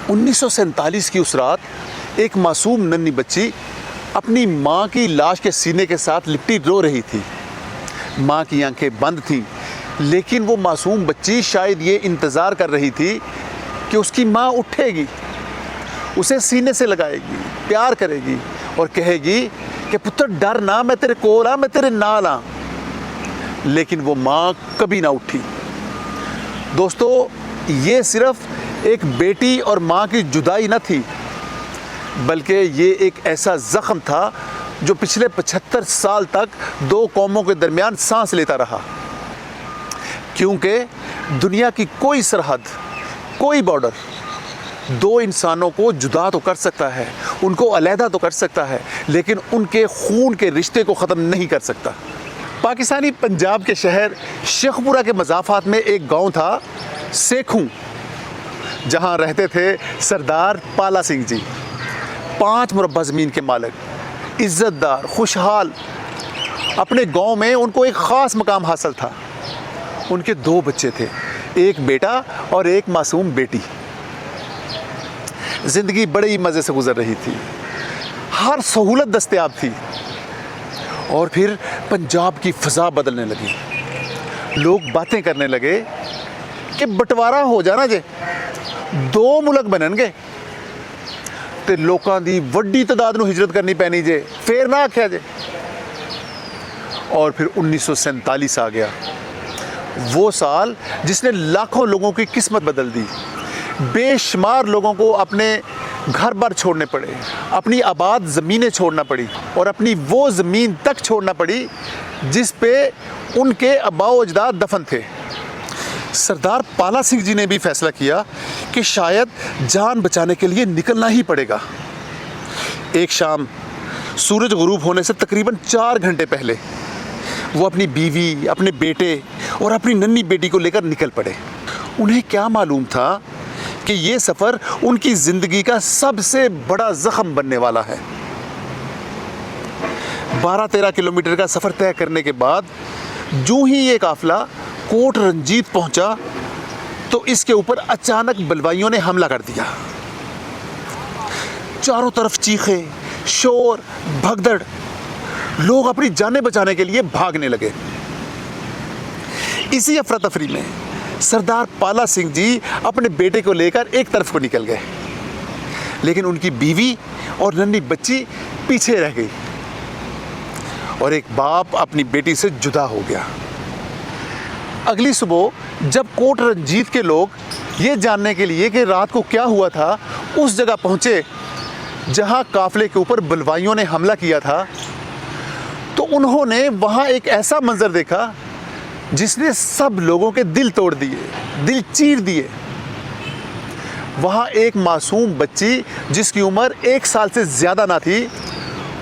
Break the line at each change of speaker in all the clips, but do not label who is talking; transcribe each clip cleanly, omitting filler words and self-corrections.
1947 की उस रात एक मासूम नन्ही बच्ची अपनी माँ की लाश के सीने के साथ लिपटी रो रही थी। माँ की आंखें बंद थीं, लेकिन वो मासूम बच्ची शायद ये इंतज़ार कर रही थी कि उसकी माँ उठेगी, उसे सीने से लगाएगी, प्यार करेगी और कहेगी कि पुत्र डर ना, मैं तेरे कोल आ, मैं तेरे नाल आ। लेकिन वो माँ कभी ना उठी। दोस्तों, ये सिर्फ एक बेटी और माँ की जुदाई न थी, बल्कि ये एक ऐसा ज़ख्म था जो पिछले 75 साल तक दो कौमों के दरमियान सांस लेता रहा। क्योंकि दुनिया की कोई सरहद, कोई बॉर्डर दो इंसानों को जुदा तो कर सकता है, उनको अलहदा तो कर सकता है, लेकिन उनके खून के रिश्ते को ख़त्म नहीं कर सकता। पाकिस्तानी पंजाब के शहर शेखपुरा के मज़ाफ़ात में एक गांव था सेखू, जहां रहते थे सरदार पाला सिंह जी। 5 मुरब्बा ज़मीन के मालिक, इज़्ज़तदार, खुशहाल। अपने गांव में उनको एक ख़ास मकाम हासिल था। उनके 2 बच्चे थे, एक बेटा और एक मासूम बेटी। ज़िंदगी बड़े ही मज़े से गुजर रही थी, हर सहूलत दस्तयाब थी। और फिर पंजाब की फ़ज़ा बदलने लगी। लोग बातें करने लगे कि बंटवारा हो जाना जे, 2 मुल्क बननगे ते लोकां दी वड्डी तादाद नूं हिजरत करनी पैनी जे, फिर ना आख्या जे। और फिर 1947 आ गया, वो साल जिसने लाखों लोगों की किस्मत बदल दी। बेशुमार लोगों को अपने घर बार छोड़ने पड़े, अपनी आबाद ज़मीनें छोड़ना पड़ी और अपनी वो ज़मीन तक छोड़ना पड़ी जिस पे उनके आबाओ अजदाद दफन थे। सरदार पाला सिंह जी ने भी फैसला किया कि शायद जान बचाने के लिए निकलना ही पड़ेगा। एक शाम सूरज गुरूब होने से तकरीबन 4 घंटे पहले वो अपनी बीवी, अपने बेटे और अपनी नन्ही बेटी को लेकर निकल पड़े। उन्हें क्या मालूम था कि ये सफ़र उनकी ज़िंदगी का सबसे बड़ा ज़ख्म बनने वाला है। 12-13 किलोमीटर का सफ़र तय करने के बाद जो ही ये काफ़िला कोट रंजीत पहुंचा तो इसके ऊपर अचानक बलवाइयों ने हमला कर दिया। चारों तरफ चीखे, शोर, भगदड़। लोग अपनी जानें बचाने के लिए भागने लगे। इसी अफरा तफरी में सरदार पाला सिंह जी अपने बेटे को लेकर एक तरफ को निकल गए, लेकिन उनकी बीवी और नन्ही बच्ची पीछे रह गई और एक बाप अपनी बेटी से जुदा हो गया। अगली सुबह जब कोट रंजीत के लोग ये जानने के लिए कि रात को क्या हुआ था उस जगह पहुंचे जहां काफिले के ऊपर बलवाइयों ने हमला किया था, तो उन्होंने वहां एक ऐसा मंजर देखा जिसने सब लोगों के दिल तोड़ दिए, दिल चीर दिए। वहाँ एक मासूम बच्ची जिसकी उम्र 1 साल से ज़्यादा ना थी,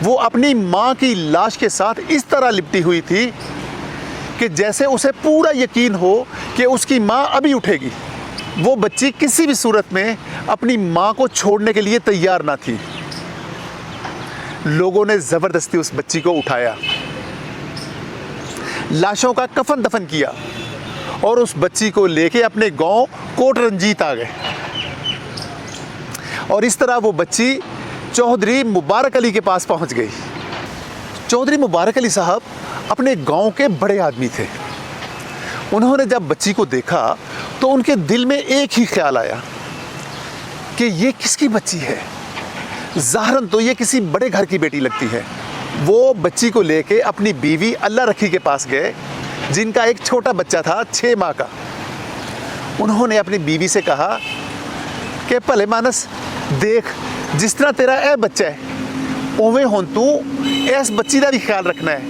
वो अपनी माँ की लाश के साथ इस तरह लिपटी हुई थी कि जैसे उसे पूरा यकीन हो कि उसकी माँ अभी उठेगी। वो बच्ची किसी भी सूरत में अपनी माँ को छोड़ने के लिए तैयार ना थी। लोगों ने ज़बरदस्ती उस बच्ची को उठाया, लाशों का कफन दफन किया और उस बच्ची को लेके अपने गांव कोट रंजीत आ गए। और इस तरह वो बच्ची चौधरी मुबारक अली के पास पहुंच गई। चौधरी मुबारक अली साहब अपने गांव के बड़े आदमी थे। उन्होंने जब बच्ची को देखा तो उनके दिल में एक ही ख्याल आया कि ये किसकी बच्ची है। ज़ाहरन तो ये किसी बड़े घर की बेटी लगती है। वो बच्ची को लेके अपनी बीवी अल्लाह रखी के पास गए, जिनका एक छोटा बच्चा था 6 माह का। उन्होंने अपनी बीवी से कहा कि भले मानस देख, जिस तरह तेरा ए बच्चा है उवें हुण तू इस बच्ची का भी ख्याल रखना है।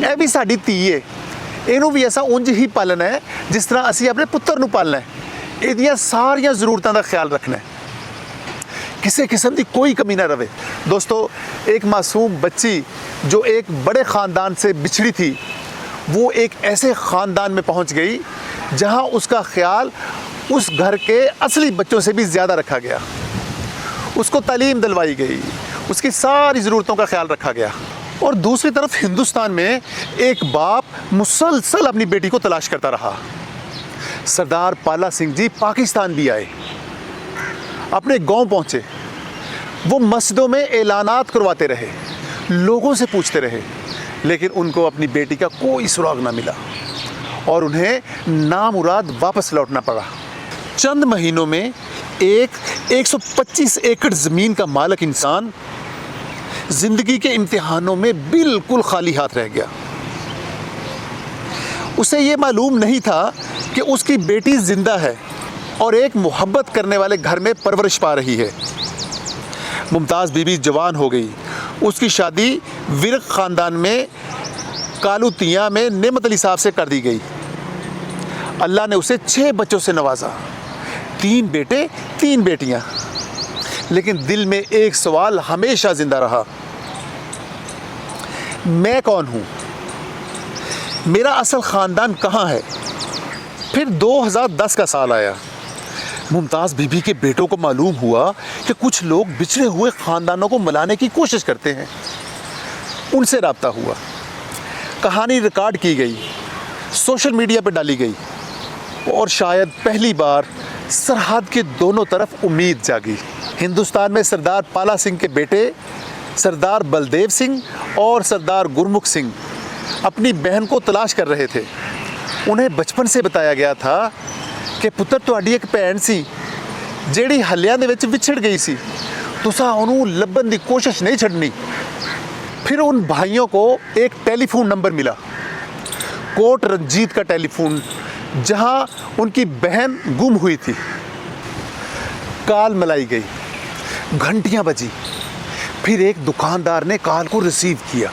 ए भी साडी धी है, इनू भी ऐसा उंज ही पालना है जिस तरह असी अपने पुत्र नू पालना है। इहदियां सारियां ज़रूरतां दा ख्याल रखना है, किसी किस्म की कोई कमी ना रहे। दोस्तों, एक मासूम बच्ची जो एक बड़े ख़ानदान से बिछड़ी थी, वो एक ऐसे ख़ानदान में पहुंच गई जहां उसका ख्याल उस घर के असली बच्चों से भी ज़्यादा रखा गया। उसको तालीम दिलवाई गई, उसकी सारी ज़रूरतों का ख्याल रखा गया। और दूसरी तरफ हिंदुस्तान में एक बाप मुसलसल अपनी बेटी को तलाश करता रहा। सरदार पाला सिंह जी पाकिस्तान भी आए। अपने गांव पहुंचे। वो मस्जिदों में ऐलानात करवाते रहे, लोगों से पूछते रहे, लेकिन उनको अपनी बेटी का कोई सुराग ना मिला और उन्हें नामुराद वापस लौटना पड़ा। चंद महीनों में एक 125 एकड़ ज़मीन का मालिक इंसान ज़िंदगी के इम्तिहानों में बिल्कुल खाली हाथ रह गया। उसे ये मालूम नहीं था कि उसकी बेटी ज़िंदा है और एक मोहब्बत करने वाले घर में परवरिश पा रही है। मुमताज़ बीबी जवान हो गई। उसकी शादी विरक ख़ानदान में कालूतिया में नेमत अली साहब से कर दी गई। अल्लाह ने उसे 6 बच्चों से नवाजा, 3 बेटे 3 बेटियां। लेकिन दिल में एक सवाल हमेशा जिंदा रहा, मैं कौन हूं, मेरा असल ख़ानदान कहाँ है। फिर 2010 का साल आया। मुमताज़ बीबी के बेटों को मालूम हुआ कि कुछ लोग बिछड़े हुए ख़ानदानों को मिलाने की कोशिश करते हैं। उनसे राब्ता हुआ, कहानी रिकॉर्ड की गई, सोशल मीडिया पर डाली गई और शायद पहली बार सरहद के दोनों तरफ उम्मीद जागी। हिंदुस्तान में सरदार पाला सिंह के बेटे सरदार बलदेव सिंह और सरदार गुरमुख सिंह अपनी बहन को तलाश कर रहे थे। उन्हें बचपन से बताया गया था कि पुत्र तुहाडी एक भैन सी ਜਿਹੜੀ ਹੱਲਿਆਂ ਦੇ ਵਿੱਚ ਵਿਛੜ गई सी, तुसा उन्हों लभन की कोशिश नहीं छड़नी। फिर उन भाइयों को एक टेलीफोन नंबर मिला, कोट रंजीत का टेलीफोन, जहां उनकी बहन गुम हुई थी। कॉल मिलाई गई, घंटियां बजी। फिर एक दुकानदार ने कॉल को रिसीव किया,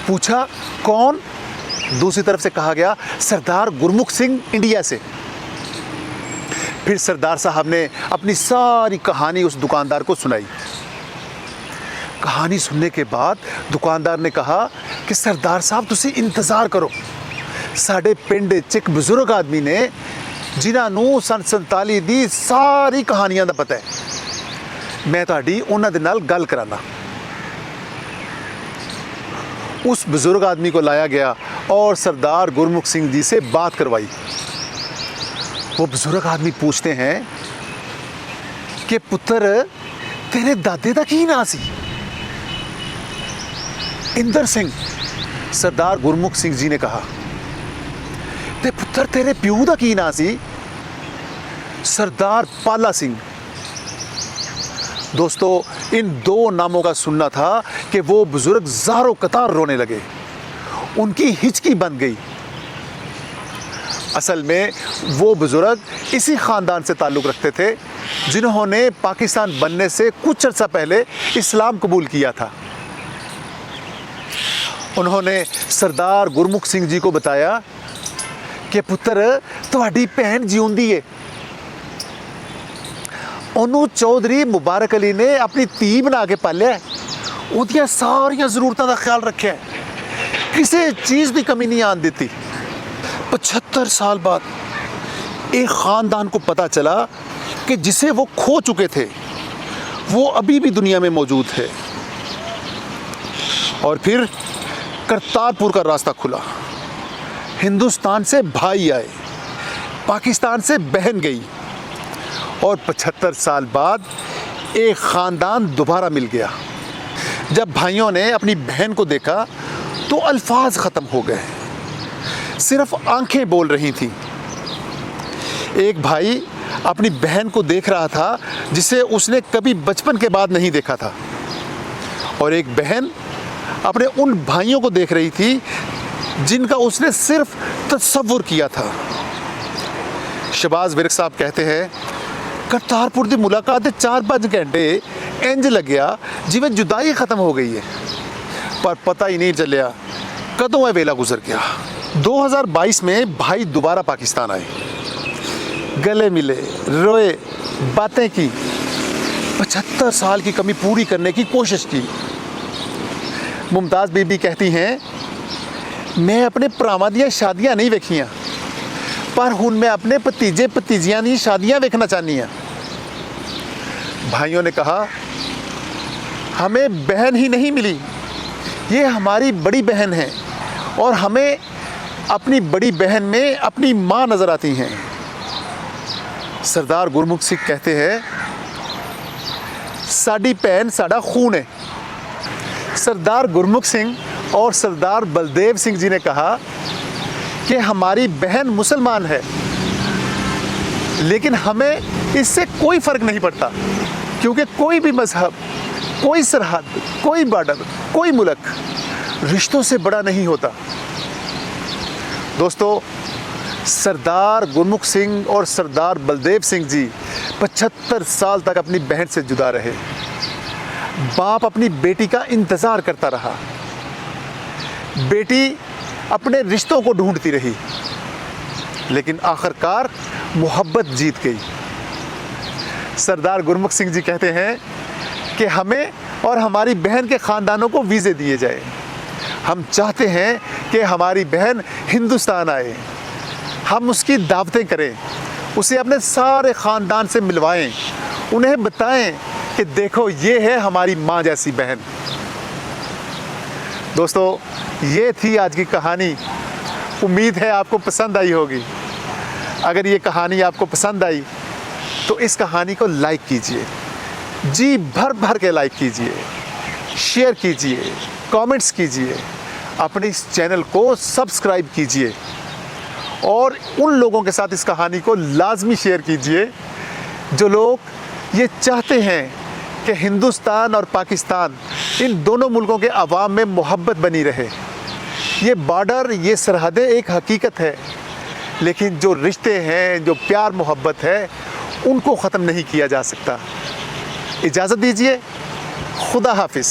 पूछा कौन। दूसरी तरफ से कहा गया सरदार गुरमुख सिंह इंडिया से। फिर सरदार साहब ने अपनी सारी कहानी उस दुकानदार को सुनाई। कहानी सुनने के बाद दुकानदार ने कहा कि सरदार साहब तुसी इंतज़ार करो, साढ़े पिंड च एक बजुर्ग आदमी ने जिन्होंने सन 47 दी सारी कहानियां दा पता है, मैं तुहाडी उन्हां दे नाल गल कराना। उस बुजुर्ग आदमी को लाया गया और सरदार गुरमुख सिंह जी से बात करवाई। वो बुजुर्ग आदमी पूछते हैं कि पुत्र तेरे दादे दा की नाम सी। इंदर सिंह। सरदार गुरमुख सिंह जी ने कहा, ते पुत्र तेरे प्यू दा की नाम सी। सरदार पाला सिंह। दोस्तों, इन 2 नामों का सुनना था कि वो बुजुर्ग ज़ारो कतार रोने लगे, उनकी हिचकी बन गई। असल में वो बुजुर्ग इसी ख़ानदान से ताल्लुक़ रखते थे जिन्होंने पाकिस्तान बनने से कुछ अर्सा पहले इस्लाम कबूल किया था। उन्होंने सरदार गुरमुख सिंह जी को बताया कि पुत्र तुहाडी भैन जिउंदी है। उन्होंने चौधरी मुबारक अली ने अपनी धी बना के पालिया, उहदियां सारियां ज़रूरतों का ख्याल रखा, किसी चीज़ की कमी नहीं आन दी। 75 साल बाद एक ख़ानदान को पता चला कि जिसे वो खो चुके थे वो अभी भी दुनिया में मौजूद है। और फिर करतारपुर का रास्ता खुला। हिंदुस्तान से भाई आए, पाकिस्तान से बहन गई और 75 साल बाद एक ख़ानदान दोबारा मिल गया। जब भाइयों ने अपनी बहन को देखा तो अल्फाज ख़त्म हो गए, सिर्फ आंखें बोल रही थीं। एक भाई अपनी बहन को देख रहा था जिसे उसने कभी बचपन के बाद नहीं देखा था, और एक बहन अपने उन भाइयों को देख रही थी जिनका उसने सिर्फ तसव्वुर किया था। शहबाज विरक साहब कहते हैं, करतारपुर की मुलाकात 4-5 घंटे इंज लग्या जिवें जुदाई ख़त्म हो गई है, पर पता ही नहीं चलिया कदों यह वेला गुजर गया। 2022 में भाई दोबारा पाकिस्तान आए, गले मिले, रोए, बातें की, 75 साल की कमी पूरी करने की कोशिश की। मुमताज़ बीबी कहती हैं, मैं अपने भरावां दियां शादियां नहीं वेखियां, पर हुण मैं अपने भतीजे भतीजियां दी शादियां वेखना चाहनी हाँ। भाइयों ने कहा, हमें बहन ही नहीं मिली, ये हमारी बड़ी बहन है और हमें अपनी बड़ी बहन में अपनी माँ नज़र आती हैं। सरदार गुरमुख सिंह कहते हैं, साडी भैन साडा खून है। सरदार गुरमुख सिंह और सरदार बलदेव सिंह जी ने कहा कि हमारी बहन मुसलमान है, लेकिन हमें इससे कोई फ़र्क नहीं पड़ता, क्योंकि कोई भी मज़हब, कोई सरहद, कोई बॉर्डर, कोई मुल्क रिश्तों से बड़ा नहीं होता। दोस्तों, सरदार गुरमुख सिंह और सरदार बलदेव सिंह जी 75 साल तक अपनी बहन से जुदा रहे। बाप अपनी बेटी का इंतज़ार करता रहा, बेटी अपने रिश्तों को ढूंढती रही, लेकिन आखिरकार मोहब्बत जीत गई। सरदार गुरमुख सिंह जी कहते हैं कि हमें और हमारी बहन के ख़ानदानों को वीज़े दिए जाए। हम चाहते हैं कि हमारी बहन हिंदुस्तान आए, हम उसकी दावतें करें, उसे अपने सारे ख़ानदान से मिलवाएं, उन्हें बताएं कि देखो ये है हमारी माँ जैसी बहन। दोस्तों, ये थी आज की कहानी। उम्मीद है आपको पसंद आई होगी। अगर ये कहानी आपको पसंद आई तो इस कहानी को लाइक कीजिए, जी भर भर के लाइक कीजिए, शेयर कीजिए, कमेंट्स कीजिए, अपने इस चैनल को सब्सक्राइब कीजिए और उन लोगों के साथ इस कहानी को लाजमी शेयर कीजिए जो लोग ये चाहते हैं कि हिंदुस्तान और पाकिस्तान, इन दोनों मुल्कों के अवाम में मोहब्बत बनी रहे। ये बॉर्डर, ये सरहदें एक हकीकत है, लेकिन जो रिश्ते हैं, जो प्यार मोहब्बत है, उनको ख़त्म नहीं किया जा सकता। इजाज़त दीजिए। खुदा हाफिज़।